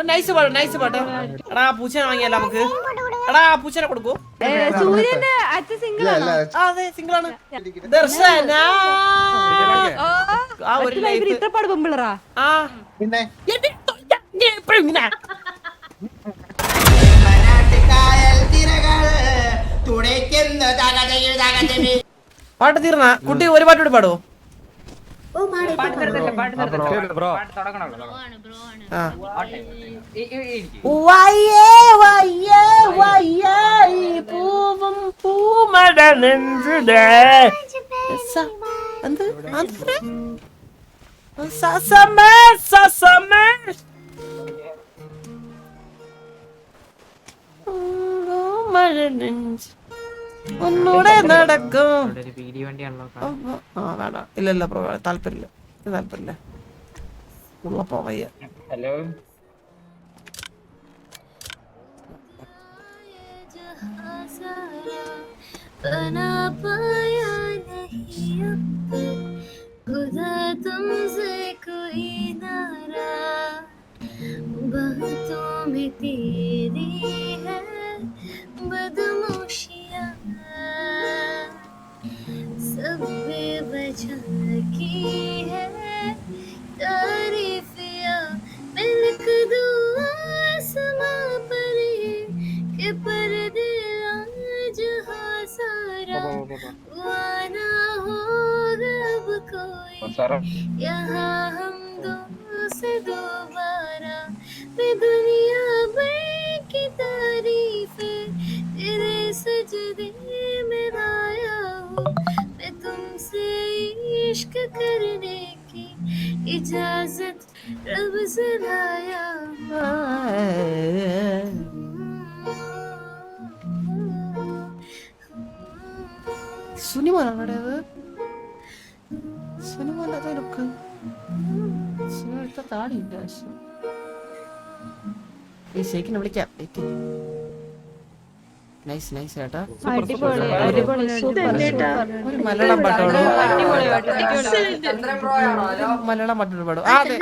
Nice പാട്ട് nice പാട്ട്. എടാ പൂച്ചനെ വാങ്ങിയല്ല നമുക്ക്. എടാ പൂച്ചനെ കൊടുക്കൂ. അതെ സിംഗിൾ ആണ്. ദർശന ആ ഒരു ലൈഫ് ഇത്ര പാട് പെമ്പിളറാ. ആ പിന്നെ പാട്ട് തീർന്ന കുട്ടി ഒരു പാട്ട് കൂടി പാടുവോ? പൂവും പൂമട നെഞ്ചുടേ എന്ത് സസമേ സസമേ മഴ നെഞ്ച് ഒന്നൂടെ നടക്കും. വേണ്ട ഇല്ല ബ്രോ താല്പര്യമില്ല താല്പര്യമില്ല ഉള്ളപ്പോ വയ്യ. ഹലോ बना पाया नहीं अब खुदा तुमसे कोई नारा बातों में तेरी है बदमाशियाँ सब बेवजह की है तारीफिया मैं लिख दूँ आसमां पर ये कि पर्दे आज सारा वाना होगा अब कोई यहाँ हम दो से दोबारा मैं दुनिया भर की तारीफें तेरे सजदे में लाया हूँ मैं तुमसे इश्क करने की इजाजत रब से लाया സുനിമോനാണ് സുനിമോനൊക്കെ സുനിമ എടുത്ത താടിയില്ല. ഈ ഷേക്കിനെ വിളിക്കാം. നൈസ് നൈസ് ചേട്ടാ. ഒരു മലയാളം പാട്ടോടോ മലയാളം പാട്ടോട് പാടും. അതെ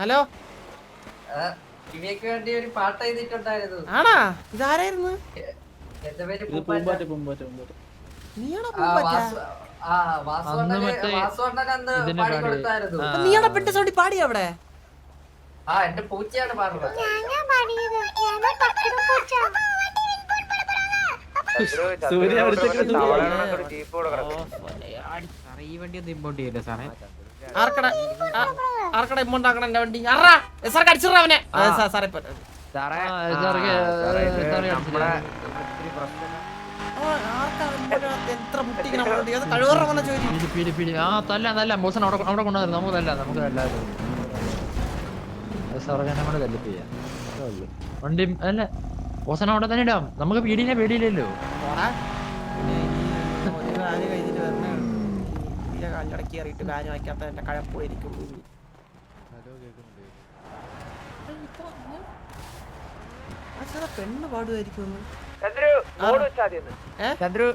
ഹലോ ഇവയ്ക്ക് വേണ്ടി ഒരു പാട്ട് എഴുതിയിട്ടുണ്ടായിരുന്നു. ആണാ ഇതാരായിരുന്നു? എന്റെ പേര് നീയാണോ വാസുവണ്ണൻ അന്ന് പാടി കൊടുത്തായിരുന്നു. നീയാണോ പെട്ട സൗണ്ടി പാടി അവിടെ? ആ എന്റെ പൂച്ചയാണ് പാടുന്നത്. ഈ വണ്ടി ഒന്നും ഇമ്പോർട്ട് ചെയ്യില്ല സാറേ. ആർക്കട ഇമ്മോണ്ട് ആക്കണ എന്റെ വണ്ടി സാർക്ക് അടിച്ചിട അവനെ. സാറേ എത്ര മുട്ടിക്കണം കഴിവറ വന്ന ചോദിക്കും. ആ തല്ല ബോസൻ അവിടെ കൊണ്ടുവന്നു. നമുക്ക് തല്ല നമുക്ക് തല്ലായിരുന്നു സാറേ തല്ലിപ്പിയാ വണ്ടി അല്ല ബോസൻ അവിടെ തന്നെ ഇടാം. നമുക്ക് പേടിയില്ലല്ലോ. കാലിടക്കി കയറിയിട്ട് കാര്യം വയ്ക്കാത്ത എന്റെ കഴപ്പോയിരിക്കും. പെണ്ണ് പാടുമായിരിക്കും. ചന്ദ്രു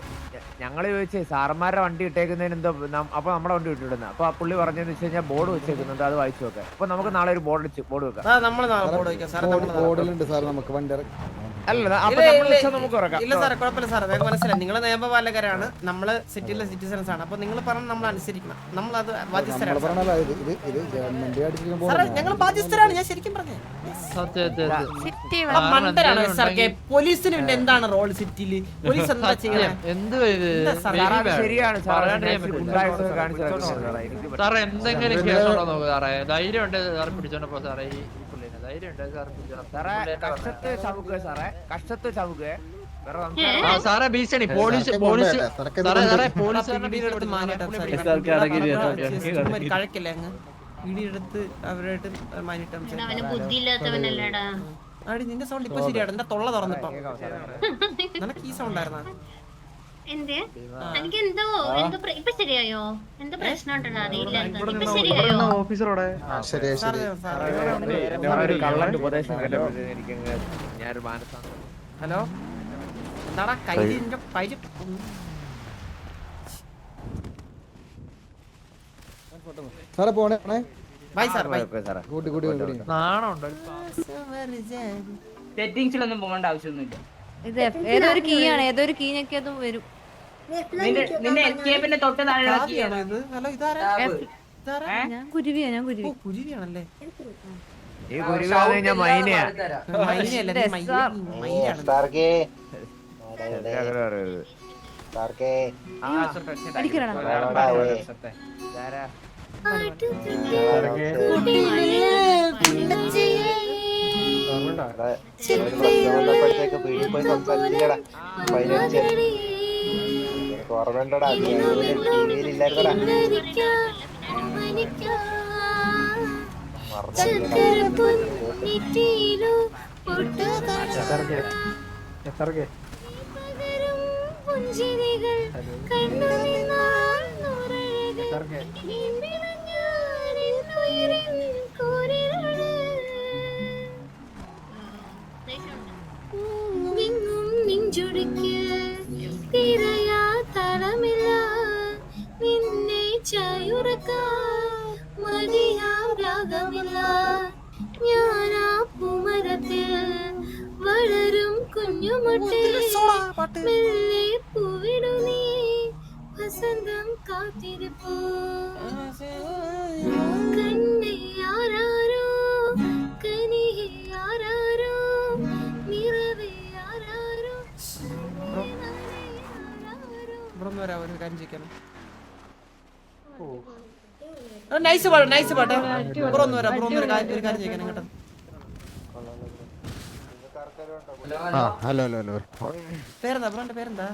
ഞങ്ങള് ചോദിച്ചേ സാറന്മാരുടെ വണ്ടി ഇട്ടേക്കുന്നതിന് എന്തോ അപ്പൊ നമ്മുടെ വണ്ടി ഇട്ടിടുന്ന അപ്പൊ ആ പുള്ളി പറഞ്ഞെന്ന് വെച്ച് കഴിഞ്ഞാൽ ബോർഡ് വെച്ചേക്കുന്നുണ്ട്. അത് വായിച്ചു നോക്കാം. അപ്പൊ നമുക്ക് നാളെ ഒരു ബോർഡ് വെക്കാം. ബോർഡിലുണ്ട് സാർ നമുക്ക് വണ്ടി ഇല്ല സാറേ കുഴപ്പമില്ല സാറേ. നിങ്ങൾക്ക് മനസ്സിലായി നിങ്ങള് നിയമപാലകരാണ്, നമ്മള് സിറ്റിയിലെ സിറ്റിസൺസ് ആണ്. അപ്പൊ നിങ്ങൾ പറഞ്ഞ നമ്മൾ അനുസരിക്കണം. നമ്മളത് ബാധ്യസ്ഥരാണ് സാറേ. ഞങ്ങൾ ബാധ്യസ്ഥരാണ്. ഞാൻ ശരിക്കും പറഞ്ഞു മണ്ടരാണ് സാറേ. പോലീസിന് പിന്നെ എന്താണ് റോൾ സിറ്റിയില്? പോലീസ് എന്താ ചെയ്യുന്നത്? ശരിയാണ് സാറേ. എന്തെങ്കിലും കേസുണ്ടോ നോക്കൂ സാറേ. ധൈര്യം ഉണ്ട് സാറ് പിടിച്ചോണ്ടപ്പോ സാറേ. ഈ പുള്ളിനെ ധൈര്യം ഉണ്ട് സാറേ. ഭീഷണി പോലീസ് കഴക്കില്ലേ അങ്ങ് വീടിയെടുത്ത് അവരായിട്ട് ആടി നിന്റെ സൗണ്ട് ഇപ്പൊ ശരിയാണ്. എന്റെ തൊള്ള തുറന്നിപ്പം നിനക്ക് ഈ സൗണ്ട് ആയിരുന്ന എനിക്ക് എന്തോ ഇപ്പൊ ശരിയായോ? എന്തോ പ്രശ്നം ഉണ്ടോ അറിയില്ല. ഇപ്പൊ ശരിയായോ? ഹലോ എന്താടാ കയ്യിലിന്റെ കയ്യിൽ സാറേ പോണേ ബൈ സാർ ബൈ. കൂട്ടി കൂട്ടി കൂട്ടി നാണമുണ്ടോ സെറ്റിംഗ്സിലൊന്നും പോകേണ്ട ആവശ്യമൊന്നുമില്ല. ഇത് ഏതൊരു കീ ആണ്, ഏതൊരു കീ ഞെക്കിയതും വരും. നിന്റെ എസ്കേപ്പിന്റെ തൊട്ട് താഴെ ആദ്യമാണോ ഇത്? ഹലോ ഇതാരാ? ഇതാരാ? ഞാൻ കുരുവിയാ, ഞാൻ കുരുവി. ഓ, കുരുവിയാണല്ലേ? ഈ കുരുവിയാന്ന് കഴിഞ്ഞാൽ മൈനയാ. മൈനയല്ല, നീ മൈനയാണ്. അടിക്കണോ? ഇതാരാ? വളരും കുഞ്ഞുമുട്ടേ മെല്ലെ പൂവിടു നീ വസന്തം കാത്തിരിപ്പൂ കണ്ണേ ആരാരോ കനിയെ ആരാരോ നിറവേ ആരാരോ ഒരു കാര്യം ചെയ്യിക്കണം. നൈസ് പാട്ട്, നൈസ് പാട്ട്. പുറന്നു വരാം, ഒരു കാര്യം ചെയ്യിക്കണം കേട്ടോ. ഹലോ ഹലോ ഹലോ പേരെന്താ ബ്രോന്റെ പേരെന്താ?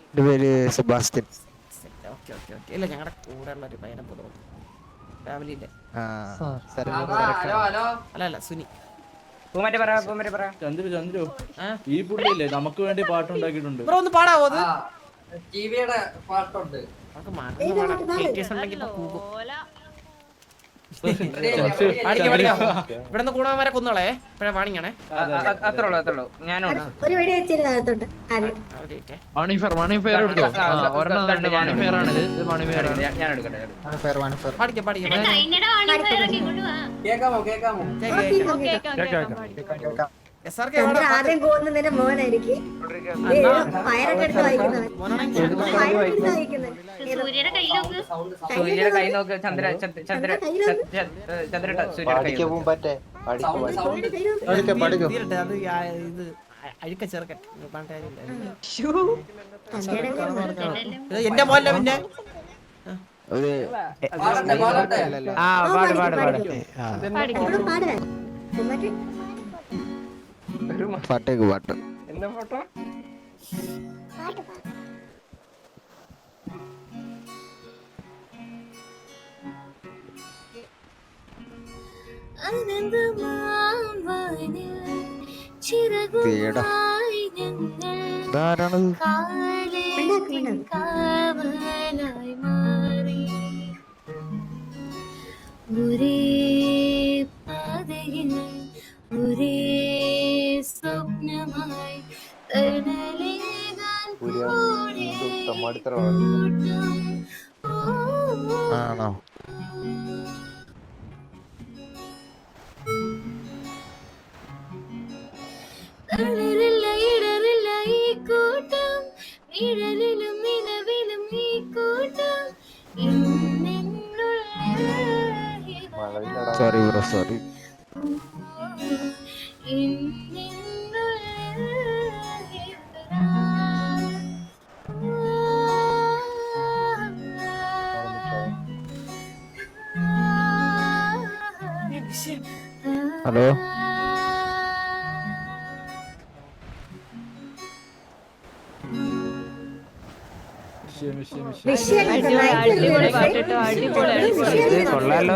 എൻ്റെ പേര് സെബാസ്റ്റ്യൻ. Okay okay okay. ഇല്ല ഞങ്ങളുടെ കൂടെ ഉള്ള ഒരു പയ്യനെ പോലെ ഫാമിലിന്റെ. അല്ല അല്ല സുനി. ചന്ദ്രു ഈ പുള്ളിയില്ലേ നമുക്ക് വേണ്ടി പാട്ടുണ്ടാക്കിയിട്ടുണ്ട്. ബ്രോ ഒന്ന് പാടാവോ അത്? ടിവിയുടെ പാട്ടുണ്ട്. നമുക്ക് മാറ്റുന്ന പാടാം. കേറ്റീസ് ഉണ്ടെങ്കിൽ ഇപ്പൊ കൂകും. ഇവിടുന്ന് കൂടാൻ കൊന്നോളേ. ഇപ്പഴേ വാണിങ്ങാണേ. അത്രേ ഉള്ളൂ ഞാനുണ്ട്. ഒരു വെടി വെച്ചിരുന്നകത്തോട്ട് വാണിഫെയർ എടുത്തോ. ഒരെണ്ണം തന്നെ വാണിഫെയർ ആണ്. ഇത് വാണിഫെയർ ആണ്. ഞാൻ എടുക്കട്ടെ. പാടിക്കാം പാടിക്കാം. കൈനയുടെ വാണിഫയറൊക്കെ കൊണ്ടുവാ. കേക്കാമോ കേക്കാമോ? ആദ്യം പോകുന്നതിന്റെ മോനായിരിക്കും ഫയറൊക്കെ എടുത്ത് വായിക്കുന്നത്. സൂര്യയുടെ കയ്യിലൊക്കെ സൂര്യയുടെ കൈ നോക്ക്. ചന്ദ്ര സൂര്യയുടെ അത് ഇത് അഴുക്ക ചേർക്കൻ എന്റെ മോല്ല പിന്നെ പാട്ടേക്ക് പാട്ട് എന്താ ഫോട്ടോ? ഒരേ പാതയിൽ ഒരേ സ്വപ്നമായി ആണോ? ഇടറില്ല ഈ കൂട്ടം നിഴലിലും നിലവിലും ഈ കൂട്ടം സോറി ബ്രോ സോറി. ഹലോ കൊള്ളാലോ.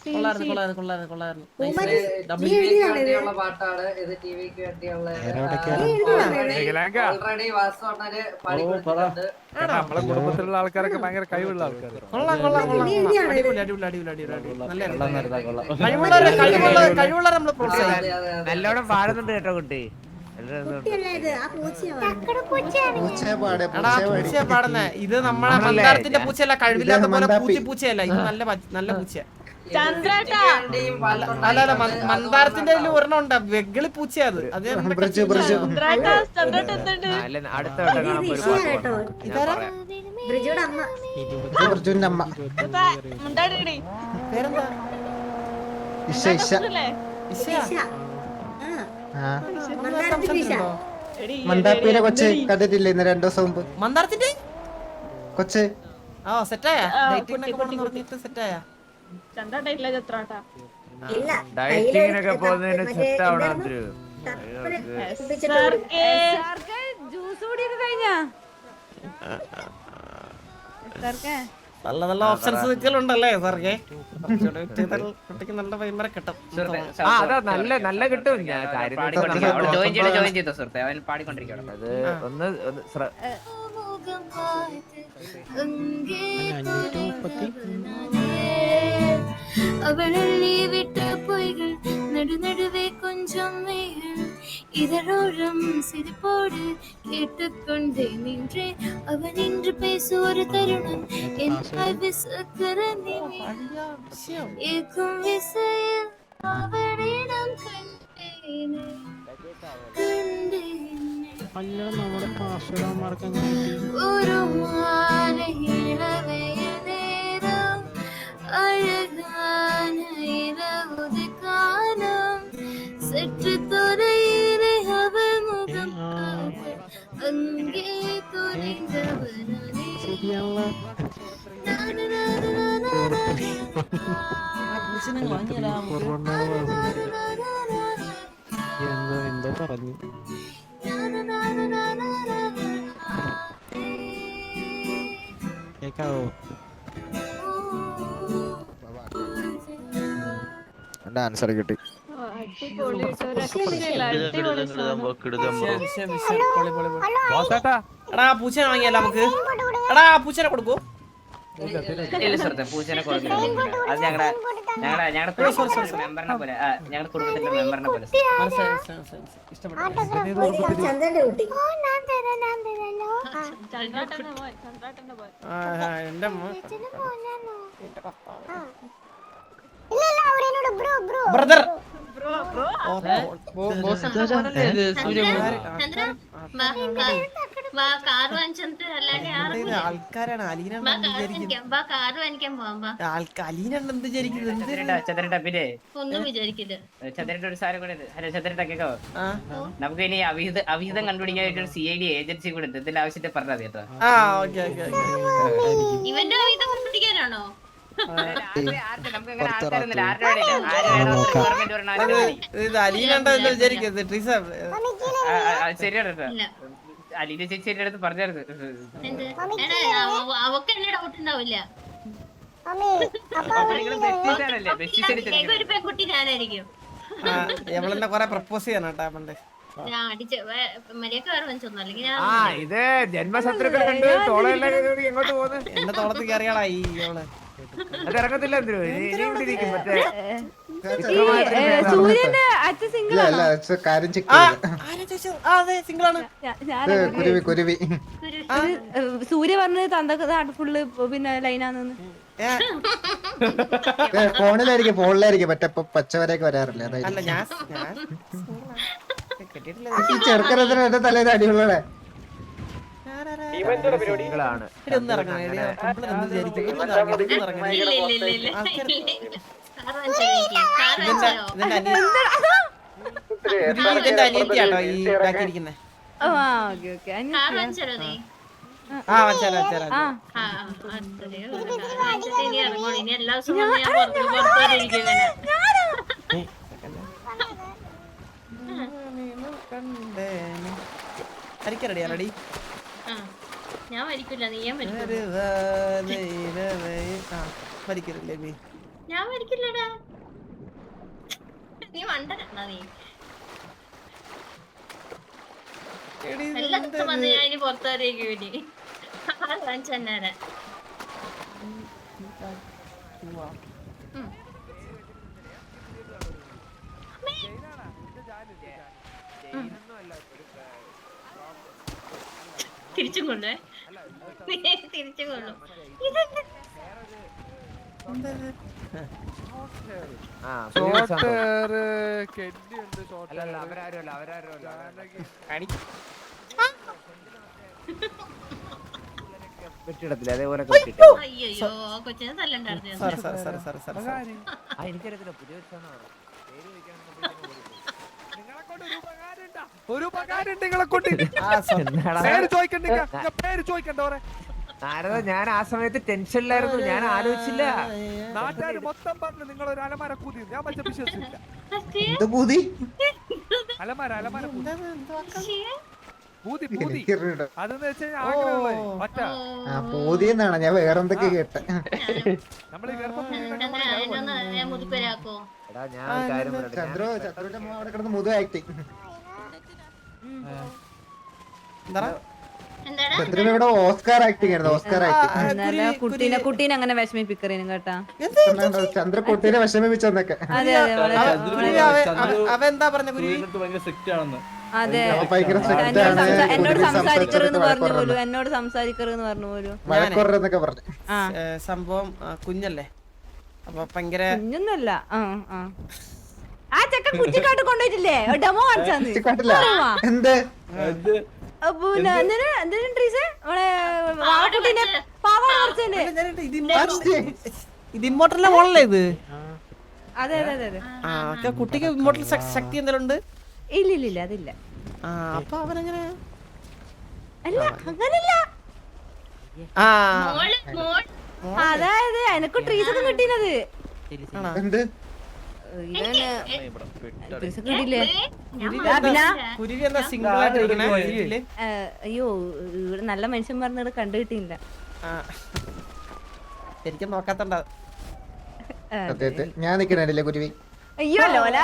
കൊള്ളായിരുന്നു വേണ്ടിയുള്ള പാട്ടാണ് ഇത്, ടിവിക്ക് വേണ്ടിയുള്ള ഓൾറെഡി വാസവണ്ണന് പാടിക്കൊടുത്തിട്ടുണ്ട്. നമ്മളെ കുടുംബത്തിലുള്ള ആൾക്കാരൊക്കെ ഭയങ്കര കഴിവുള്ള ആൾക്കാർ. നല്ലോണം പാടുന്നുണ്ട് കേട്ടോ കുട്ടി. പാടുന്ന ഇത് നമ്മളെ മന്ദാരത്തിന്റെ പൂച്ചയല്ല, കഴിവില്ലാത്ത പോലെ പൂച്ചയല്ല, ഇത് നല്ല പൂച്ച. അല്ല മന്ദാരത്തിന്റെ ഒരെണ്ണം ഉണ്ട്, വെഗളി പൂച്ച. അത് അടുത്ത മന്ദാപ്പിനെ കൊച്ച് കണ്ടിട്ടില്ലേ ഇന്ന് 2 ദിവസം മുമ്പ്? മന്ദാരത്തിന്റെ കൊച്ച് സെറ്റായ ഡയറ്റിങ്ങിനൊക്കെ പോകുന്നതിന് സെറ്റ് ആവണം. ജ്യൂസ് കൂടിയൊക്കെ കഴിഞ്ഞാ നല്ല ഓപ്ഷൻസ് നിൽക്കലുണ്ടല്ലേ സാറേ? കുട്ടിക്ക് നല്ല ഭയങ്കര കിട്ടും. അതാ നല്ല കിട്ടും. ഞാൻ കാര്യം ജോയിൻ ചെയ്തോ സുഹൃത്തെ, അവൻ പാടിക്കൊണ്ടിരിക്കണം. അത് ഒന്ന് அவளி விட்ட பொய்கள் நடுநடுவே கொஞ்சம் வெயில் இதழோரம் சிரிப்போடு கேட்டுக்கொண்டே நின்றேன். அவன் இன்று பேச ஒரு தருணம் என் விசக்கர ஏக்கும் விசையில் அவனிடம் கண்டேனே ஒரு மாலை இளவையில் நேரம் அழகான இரவு காலம் சற்று தொலையிலே அவள் முகம் அங்கே தொலைந்தவனே. എന്തോ പറഞ്ഞു. കേക്കാവോ? ആൻസർ കിട്ടി. എടാ പൂച്ചനെ വാങ്ങിയല്ല നമുക്ക്. എടാ പൂച്ചനെ കൊടുക്കൂ. ഇല്ല സുഹൃത്തെ, പൂച്ചനെ കൊടുക്കില്ല. അത് ഞങ്ങളുടെ മെമ്പറിനെ പോലെ, ഞങ്ങളുടെ കുടുംബത്തിന്റെ മെമ്പറിനെ പോലെ. എന്റെ ബ്രദർ ആൾക്കാരാണ്. അലീന എന്ത് ചന്ദ്രേട്ടാ പിന്നെ ഒന്നും വിചാരിക്കില്ല. ചന്ദ്രേട്ട ഒരു സാരം കൂടെ. ഹലോ ചന്ദ്രേട്ട കേക്കാവോ? നമുക്ക് ഇനി അവിഹിതം കണ്ടുപിടിക്കാൻ ഒരു CID ഏജൻസി കൂടെ ഇതിന്റെ ആവശ്യത്തെ പറഞ്ഞാൽ കേട്ടോ. ഇവന്റെ അവിഹിതം കണ്ടുപിടിക്കാനാണോ? അലീന ചേച്ചിയുടെ അടുത്ത് പറഞ്ഞായിരുന്നു. അവക്ക് എന്നെ ഡൗട്ട് ഉണ്ടാവില്ല. ഒരു പെൺകുട്ടി ഞാനായിരിക്കും. എവളെന്നെ കൊറേ പ്രപ്പോസ് ചെയ്യാനാട്ടാ പണ്ട്. ഞാൻ അടിച്ച് മര്യാദക്ക് വേറെ വെച്ചൊന്നും അല്ലെങ്കിൽ ഞാൻ ഇത് ജന്മശത്രുക്കൾ കണ്ട് എങ്ങോട്ട് പോകുന്നു? എന്റെ തോളത്ത് കയറിയാളാ ഈ അവള്. അത് ഇറങ്ങത്തില്ല. സൂര്യന്റെ അച്ഛൻ സിംഗിൾ കുരുവി സൂര്യ പറഞ്ഞത് തന്ത ഫുള്ള് പിന്നെ ലൈനാന്ന്. ഫോണിലായിരിക്കും മറ്റേ പച്ചവരെയൊക്കെ വരാറില്ല. അല്ല ഞാൻ ഈ ചെറുക്കനത്തിന് എന്റെ തലേന്ന് അടിയുള്ളേ. ഇതിന്റെ അനിയത്തിയാട്ടോ ഈ ഇതാക്കിയിരിക്കുന്നെ. ഇനി എല്ലാ ദിവസവും ഞാൻ പുറത്തിരിക്കും. അരിക്കറടിയാ റെഡി? ഞാൻ മരിക്കില്ല, നീ മരിക്കറില്ലേ? ഞാൻ മരിക്കില്ലടാ. നീ മണ്ടനാ നീ. എല്ലാ ദിവസം വന്ന് ഞാൻ ഇനി പുറത്തേക്ക് വേണ്ടി കാണിച്ചെന്നാരെ. തിരിച്ചും കൊള്ളേ, തിരിച്ചും കൊള്ളും. വെട്ടിടത്തില്ല അതേപോലെ അയ്യോ കൊച്ചിനെ തല്ലണ്ടായിരുന്നു. എനിക്കറിയത്തില്ല പുതിയ നാരദ, ഞാൻ ആ സമയത്ത് ടെൻഷനിലായിരുന്നു, ഞാൻ ആലോചിച്ചില്ല. നാട്ടുകാർ മൊത്തം പറഞ്ഞു നിങ്ങൾ ഒരു അലമാര കൂതി, ഞാൻ പക്ഷെ വിശ്വസിച്ചില്ല. അലമാര പൂതി അതെന്ന് വെച്ച് കഴിഞ്ഞാൽ പൂതിയെന്നാണ് ഞാൻ വേറെന്തൊക്കെ കേട്ടെ. ഞാൻ മുതുപ്പരാക്കോ. ചന്ദ്രന്റെ മോൻ അവിടെ കിടന്ന് മുതു ആക്ടിങ്. ചന്ദ്രൻ ഇവിടെ ഓസ്കാർ ആക്ടിങ് ആയിരുന്നു, ഓസ്കാർ ആക്ടിങ്. കുട്ടീനെ അങ്ങനെ വിഷമിപ്പിക്കറേനും കേട്ടാ. ചന്ദ്ര കുട്ടീനെ വിഷമിപ്പിച്ചെന്നൊക്കെ. അതെ അവെന്താ പറഞ്ഞ ഭയങ്കര സ്ട്രിക്റ്റ് ആണെന്ന്. അതെ, എന്നോട് സംസാരിക്കരുതെന്ന് പറഞ്ഞു പോലും, എന്നോട് സംസാരിക്കരുതെന്ന് പറഞ്ഞു പോലും. വഴക്കുറന്നൊക്കെ പറഞ്ഞു. സംഭവം കുഞ്ഞല്ലേ, അപ്പൊ ഭയങ്കര കുഞ്ഞൊന്നല്ല. ആ ചെക്കൻ കുറ്റിക്കാട്ട് കൊണ്ടുപോയിട്ടില്ലേ ഡെമോ കാണിച്ചാന്ന്. എന്ത് ഇത് ഇമ്മോർട്ടലിന്റെ മോളല്ലേ ഇത്? അതെ അതെ അതെ. കുട്ടിക്ക് ഇമ്മോർട്ടൽ ശക്തി എന്തെങ്കിലും ഉണ്ട്? ഇല്ല അതില്ല. അപ്പൊ അവനെങ്ങനെ? അല്ല അങ്ങനല്ല, അതായത് എനക്ക് ട്രീസ് ഒക്കെ കിട്ടീനത്. എന്ത് അയ്യോ ഇവിടെ നല്ല മനുഷ്യൻ പറഞ്ഞത് കണ്ടു കിട്ടിയില്ല. ശരിക്കും നോക്കാത്തണ്ട. ഞാൻ നിക്കണില്ലേ കുരുവി? അയ്യോ ലോല,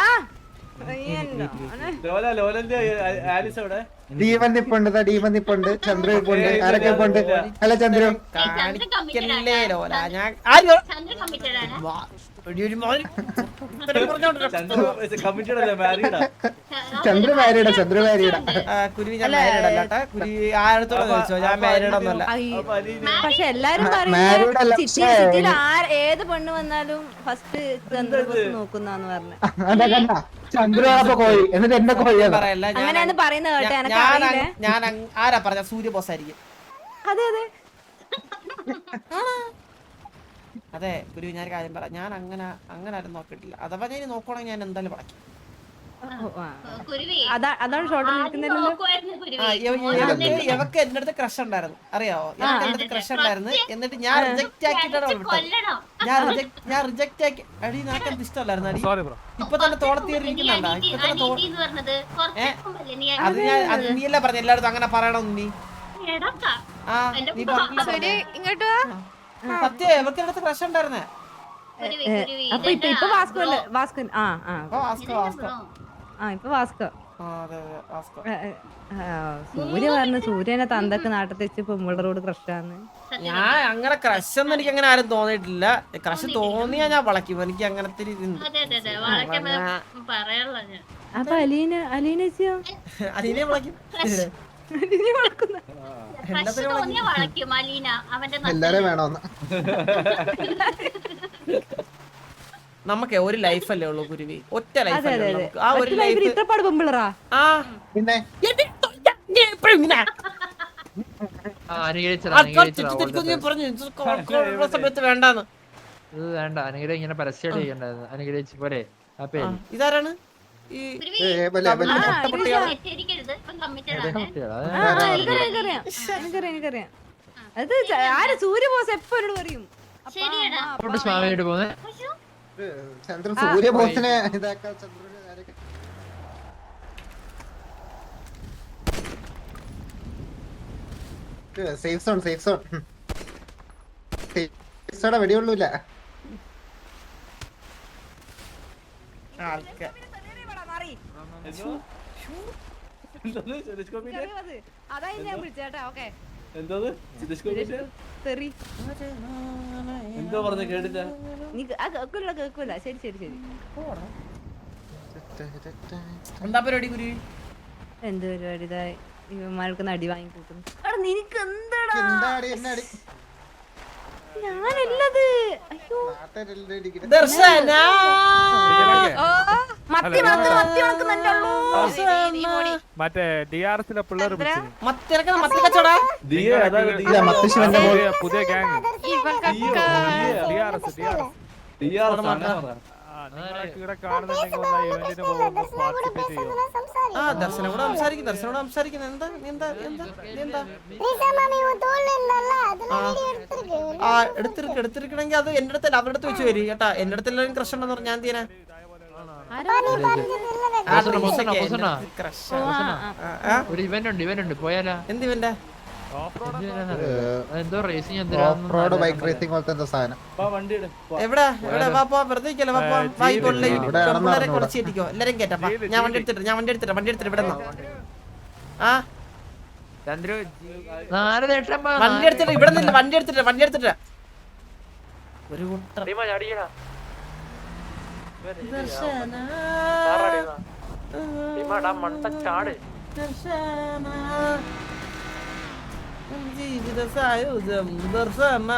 ഡീമൻ നിപ്പുണ്ട്, ചന്ദ്ര നിപ്പുണ്ട്, ആരൊക്കെ ഉണ്ട്? അല്ല ചന്ദ്രു ചന്ദ്ര മാരീഡാ, ചന്ദ്ര മാരീഡാ. കുരുവി ഞാൻ മാരീഡല്ലാട്ടാ. കുരുവി ആരത്തോടെ ചോദിച്ചോ, ഞാൻ മാരീഡൊന്നുമല്ല. പക്ഷെ എല്ലാരും പറയും സിറ്റിയിൽ ഏത് പെണ്ണ് വന്നാലും ഫസ്റ്റ് ചന്ദ്രബോസ് നോക്കുന്നാന്ന് പറഞ്ഞു. ചന്ദ്ര കോഴി എന്നിട്ട് എന്നെ കോഴിയാ പറയല്ല. അങ്ങനെയാണ് പറയുന്നത് കേട്ടോ. ഞാൻ ആരാ പറഞ്ഞ സൂര്യ ബോസ് ആയിരിക്കും. അതെ അതെ അതെ കുരുവി, ഞാൻ കാര്യം പറയാം. ഞാൻ അങ്ങനെ ആരും നോക്കിയിട്ടില്ല. അഥവാ ഞാൻ നോക്കണമെങ്കിൽ ഞാൻ എന്തായാലും വളയ്ക്കും. അതാണ് ഷോർട്ടിൽ നിൽക്കുന്നില്ലല്ലോ. എവക്ക് എന്റെ അടുത്ത് ക്രഷ് ഉണ്ടായിരുന്നു, അറിയാവോ? എന്റെ അടുത്ത് ക്രഷ് ഉണ്ടായിരുന്നു. എന്നിട്ട് ഞാൻ റിജക്ട് ആക്കിയിട്ടാണ് ഞാൻ റിജക്ട് ആക്കി. അടി നിനക്ക് എന്ത് ഇഷ്ടമല്ലായിരുന്നു അടി? ഇപ്പൊ തന്നെ തോളത്തിയിരിക്കുന്നുണ്ടാ? ഇപ്പൊ തന്നെ അത് നീയല്ലേ പറഞ്ഞ എല്ലായിടത്തും അങ്ങനെ പറയണമെന്ന് നീ. സത്യം എവക്ക് അടുത്ത് ക്രഷ് ഉണ്ടായിരുന്നേ. അപ്പൊ ഇപ്പൊ വാസ്കോ അല്ലേ? വാസ്കോ ഇപ്പൊ വാസ്കോ. സൂര്യ പറഞ്ഞു സൂര്യനെ തന്തക്ക് നാട്ടിൽ വെച്ചപ്പോ ഉമ്മളോട് ക്രഷാന്ന്. ഞാൻ അങ്ങനെ ക്രഷ് ഒന്നും എനിക്ക് അങ്ങനെ ആരും തോന്നിയിട്ടില്ല. ക്രഷ് തോന്നിയാ ഞാൻ വളയ്ക്കും. എനിക്ക് അങ്ങനത്തെ അപ്പൊ അലീനെ വളയ്ക്കും. എല്ലാരും വേണോന്ന്. നമുക്ക് ഒരു ലൈഫ് അല്ലേ ഉള്ളൂ കുരുവി, ഒറ്റ ലൈഫ് അല്ലേ ഉള്ളൂ. ആ ഒരു ലൈഫ് പിന്നെ സമയത്ത് വേണ്ടാന്ന്. ഇത് വേണ്ട, അനുഗ്രഹം ഇങ്ങനെ പരസ്യമായിട്ട് ചെയ്യണ്ടായിരുന്നു. അനുഗ്രഹിച്ച് പോലെ ഇതാരാണ്? എനിക്കറിയാം. അത് ആര് സൂര്യബോസ് എപ്പോ എന്നോട് പറയും. സ്വാമിയായിട്ട് പോന്നെ ചന്ദ്ര സൂര്യബോസിനെ ഇതാക്കാൻ സേഫ് സോൺ വെടിയുള്ളൂല. ആൾക്കാർ അതായി ഞാൻ വിളിച്ചേട്ടാ. ഓക്കെ എന്തത് തെറി എന്തോ പറഞ്ഞു കേട്ടില്ല. നീ കേക്കൂല. ശരി ശരി ശരി. എന്താ പരിപാടി ഗുരു? എന്ത് പരിപാടി? ഇതാ ഇവന്മാർക്ക് നടി വാങ്ങി കൂട്ടുന്നു. നിനക്ക് എന്താടാ? ഞാനല്ലത്. അയ്യോ ദർശന മറ്റേ DRS-ലെ പിള്ളേർ കച്ചോടാ പുതിയ ഗ്യാങ് ഇവിടെ കാണുന്നുണ്ടെങ്കിൽ ഇവന്റിന് പോകുമ്പോൾ പാർട്ടിസിപ്പേറ്റ് ചെയ്യും. ആ ദർശനോട് സംസാരിക്കുന്ന എന്താ എന്താ എന്താ എന്താ ആ എടുത്തിരിക്കണെങ്കിൽ അത് എന്റെ അടുത്തല്ല അവരുടെ അടുത്ത് വെച്ച് വരും കേട്ടാ. എന്റെ അടുത്ത് എല്ലാവരും ക്രഷ് ഉണ്ടെന്ന് പറഞ്ഞാൽ ഞാൻ എന്തിനാ ഒരു ഇവന്റ് ഉണ്ട് പോയാലാ? എന്ത് ഇവന്റെ എന്തോ റേസിംഗ് ഓഫ്-റോഡ് ബൈക്ക് റേസിംഗ് പോലത്തെ എന്തോ സാധനം. എവിടെ വാ വെറുതെ കുറച്ചേറ്റിക്കോ എല്ലാരും കേട്ടപ്പാ. ഞാൻ വണ്ടി എടുത്തിട്ട് ഇവിടെ ആ വണ്ടി എടുത്തിട്ട് ഇവിടെ നിന്ന് വണ്ടി എടുത്തിട്ട് ഒരു ജീവിത സായുധം ദർശന